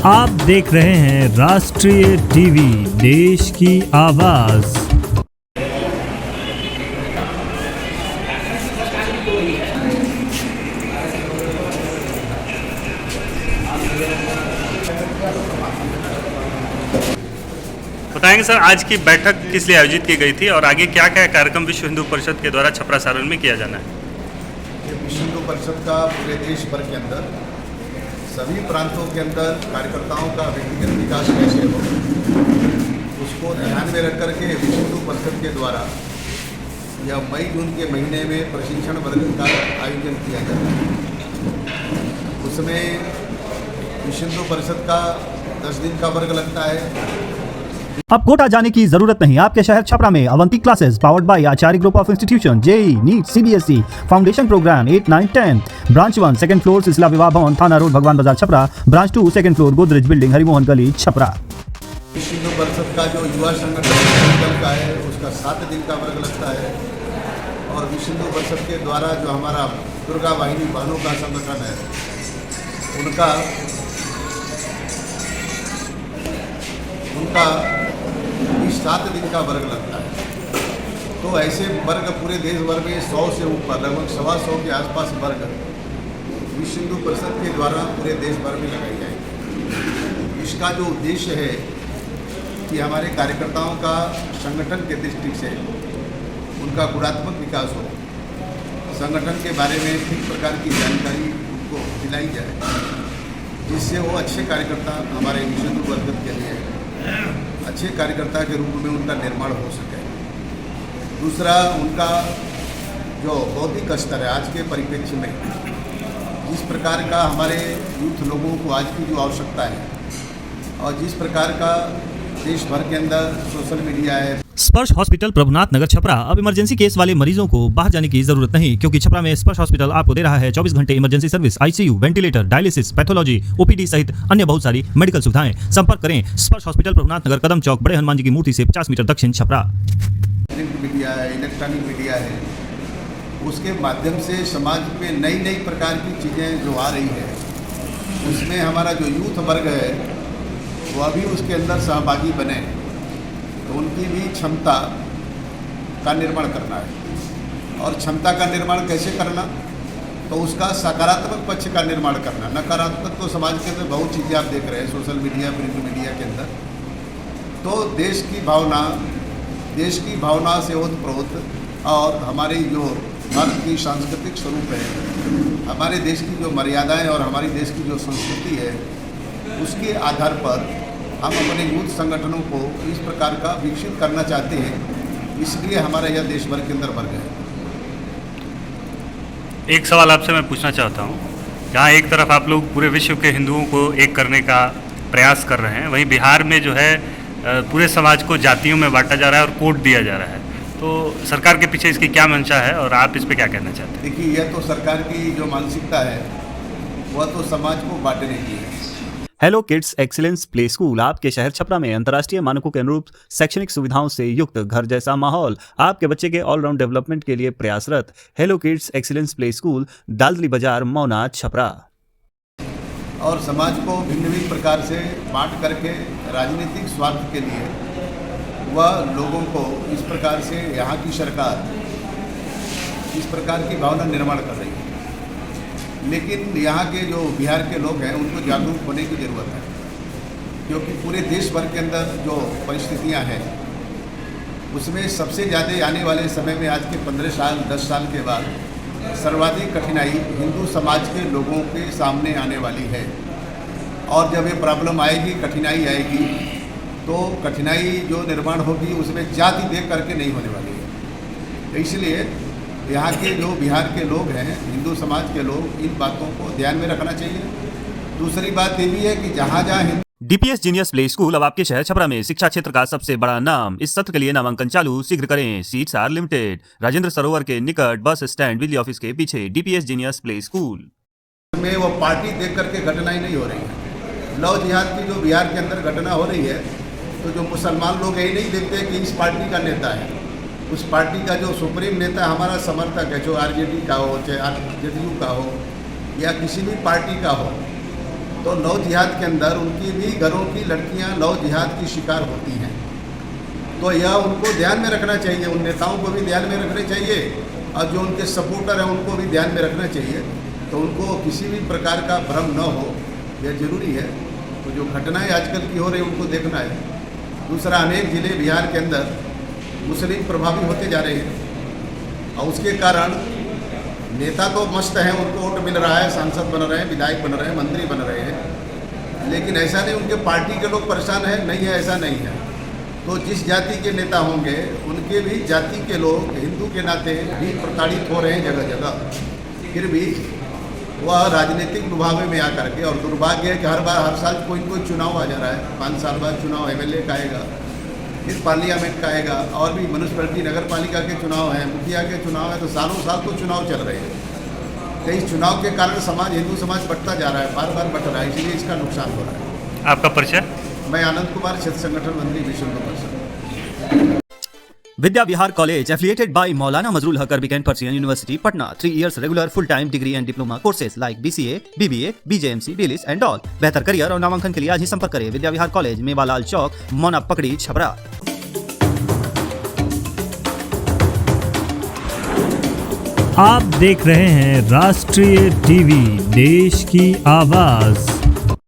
आप देख रहे हैं राष्ट्रीय टीवी, देश की आवाज। बताएंगे सर, आज की बैठक किस लिए आयोजित की गई थी और आगे क्या क्या कार्यक्रम विश्व हिंदू परिषद के द्वारा छपरा सारण में किया जाना है? विश्व हिंदू परिषद का पूरे देश भर के अंदर सभी प्रांतों के अंदर कार्यकर्ताओं का व्यक्तिगत विकास कैसे हो, उसको ध्यान में रख करके विश्व हिंदू परिषद के द्वारा यह मई जून के महीने में प्रशिक्षण वर्ग का आयोजन किया जाता है। उसमें विश्व हिंदू परिषद का 10 दिन का वर्ग लगता है। अब कोटा जाने की जरूरत नहीं। आपके शहर छपरा में Avanti classes powered by Acharya group of institution, JEE, NEET, CBSE, foundation program 8, 9, 10। Branch 1 second floor Silsila Vivah Bhavan, Thana road, Bhagwan Bazar, Chhapra. Branch 2 second floor Godrej building, Harimohan Gali, Chhapra. विश्व हिंदू परिषद का जो युवा संगठन का है उसका 7 दिन का वर्ग लगता है। और विश्व हिंदू परिषद के द्वारा जो हमारा दुर्गा वाहिनी बहनों का संगठन है उनका इस 7 दिन का वर्ग लगता है। तो ऐसे वर्ग पूरे देश भर में 100 से ऊपर, लगभग 125 के आसपास वर्ग विश्व हिंदू परिषद के द्वारा पूरे देश भर में लगाई जाएगी। इसका जो उद्देश्य है कि हमारे कार्यकर्ताओं का संगठन के दृष्टि से उनका गुणात्मक विकास हो, संगठन के बारे में किस प्रकार की जानकारी उनको दिलाई जाए, जिससे वो अच्छे कार्यकर्ता हमारे विश्व हिंदू परिषद के लिए अच्छे कार्यकर्ता के रूप में उनका निर्माण हो सके। दूसरा, उनका जो बौद्धिक स्तर है आज के परिप्रेक्ष्य में, जिस प्रकार का हमारे यूथ लोगों को आज की जो आवश्यकता है और जिस प्रकार का देश भर के अंदर सोशल मीडिया है। स्पर्श हॉस्पिटल प्रभुनाथ नगर छपरा। अब इमरजेंसी केस वाले मरीजों को बाहर जाने की जरूरत नहीं, क्योंकि छपरा में स्पर्श हॉस्पिटल आपको दे रहा है 24 घंटे emergency service, ICU, ventilator, dialysis, pathology, OPD सहित अन्य बहुत सारी मेडिकल सुविधाएं। संपर्क करें स्पर्श हॉस्पिटल प्रभुनाथ नगर, कदम चौक, बड़े हनुमान जी की मूर्ति से 50 मीटर दक्षिण, छपरा। मीडिया है, इलेक्ट्रॉनिक मीडिया है, उसके माध्यम से समाज में नई नई प्रकार की चीज़ें जो आ रही है, उसमें हमारा जो यूथ वर्ग है वो अभी उसके अंदर सहभागी बने, तो उनकी भी क्षमता का निर्माण करना है। और क्षमता का निर्माण कैसे करना, तो उसका सकारात्मक पक्ष का निर्माण करना। नकारात्मक तो समाज के अंदर बहुत चीज़ें आप देख रहे हैं सोशल मीडिया, प्रिंट मीडिया के अंदर। तो देश की भावना से ओतप्रोत और हमारी जो भारत की सांस्कृतिक स्वरूप है, हमारे देश की जो मर्यादाएं और हमारी देश की जो संस्कृति है, उसके आधार पर हम अपने यूथ संगठनों को इस प्रकार का विकसित करना चाहते हैं। इसलिए हमारा यह देश भर के अंदर वर्ग है। एक सवाल आपसे मैं पूछना चाहता हूँ, जहाँ एक तरफ आप लोग पूरे विश्व के हिंदुओं को एक करने का प्रयास कर रहे हैं, वहीं बिहार में जो है पूरे समाज को जातियों में बांटा जा रहा है और कोड दिया जा रहा है। तो सरकार के पीछे इसकी क्या मंशा है और आप इस पर क्या कहना चाहते हैं? देखिए, यह तो सरकार की जो मानसिकता है वह तो समाज को बांटने की है। Hello kids excellence play school आपके शहर छपरा में अंतर्राष्ट्रीय मानकों के अनुरूप शैक्षणिक सुविधाओं से युक्त घर जैसा माहौल, आपके बच्चे के ऑलराउंड डेवलपमेंट के लिए प्रयासरत। Hello kids excellence play school, Daldali Bazar, Mauna, Chhapra. और समाज को भिन्न भिन्न प्रकार से बांट करके राजनीतिक स्वार्थ के लिए वह लोगों को इस प्रकार से यहाँ की सरकार इस प्रकार की भावना निर्माण कर रही है। लेकिन यहाँ के जो बिहार के लोग हैं उनको जागरूक होने की ज़रूरत है, क्योंकि पूरे देश भर के अंदर जो परिस्थितियाँ हैं उसमें सबसे ज़्यादा आने वाले समय में आज के 15 साल 10 साल के बाद सर्वाधिक कठिनाई हिंदू समाज के लोगों के सामने आने वाली है। और जब ये प्रॉब्लम आएगी, कठिनाई आएगी, तो कठिनाई जो निर्माण होगी उसमें जाति देख करके नहीं होने वाली है। इसलिए यहाँ के जो बिहार के लोग हैं, हिंदू समाज के लोग, इन बातों को ध्यान में रखना चाहिए। दूसरी बात ये भी है कि जहाँ जहाँ डीपीएस जीनियस प्ले स्कूल अब आपके शहर छपरा में शिक्षा क्षेत्र का सबसे बड़ा नाम। इस सत्र के लिए नामांकन चालू, शीघ्र करें, सीट्स आर लिमिटेड। राजेंद्र सरोवर के निकट, बस स्टैंड, बिजली ऑफिस के पीछे, डीपीएस जीनियस प्ले स्कूल में वो पार्टी देख करके घटनाएं नहीं हो रही है। लव जिहाद की जो बिहार के अंदर घटना हो रही है, तो जो मुसलमान लोग यही नहीं देखते कि इस पार्टी का नेता है, उस पार्टी का जो सुप्रीम नेता हमारा समर्थक है, जो आरजेडी का हो, चाहे जेडीयू का हो या किसी भी पार्टी का हो, तो लव जिहाद के अंदर उनकी भी घरों की लड़कियां लव जिहाद की शिकार होती हैं। तो यह उनको ध्यान में रखना चाहिए, उन नेताओं को भी ध्यान में रखना चाहिए और जो उनके सपोर्टर हैं उनको भी ध्यान में रखना चाहिए। तो उनको किसी भी प्रकार का भ्रम न हो, यह जरूरी है। तो जो घटनाएं आजकल की हो रही उनको देखना है। दूसरा, अनेक ज़िले बिहार के अंदर मुस्लिम प्रभावी होते जा रहे हैं और उसके कारण नेता तो मस्त हैं, उनको वोट मिल रहा है, सांसद बन रहे हैं, विधायक बन रहे हैं, मंत्री बन रहे हैं, लेकिन ऐसा नहीं उनके पार्टी के लोग परेशान हैं, नहीं है, ऐसा नहीं है। तो जिस जाति के नेता होंगे उनके भी जाति के लोग हिंदू के नाते भी प्रताड़ित हो रहे हैं जगह जगह। फिर भी वह राजनीतिक लुभावे में आकर के, और दुर्भाग्य है कि हर साल कोई न कोई चुनाव आ जा रहा है। 5 साल बाद चुनाव एमएलए का आएगा, फिर पार्लियामेंट का आएगा, और भी म्यूनिसिपैलिटी नगर पालिका के चुनाव हैं, मुखिया के चुनाव है, तो सालों साल तो चुनाव चल रहे हैं। तो इस चुनाव के कारण समाज, हिंदू समाज बंटता जा रहा है, बार बार बंट रहा है, इसलिए इसका नुकसान हो रहा है। आपका परिचय? मैं आनंद कुमार, क्षेत्र संगठन मंत्री विशुद्ध परिषद। Vidya Vihar College, affiliated by Maulana Mazrul Haq Arabic and Persian University, Patna. 3 years regular full-time degree and diploma courses like BCA, BBA, BJMC, DLIS and all. बेहतर करियर और नामांकन के लिए आज ही संपर्क करें विद्या विहार कॉलेज, मेवालाल चौक, मोना पकड़ी, छपरा। आप देख रहे हैं राष्ट्रीय टीवी, देश की आवाज।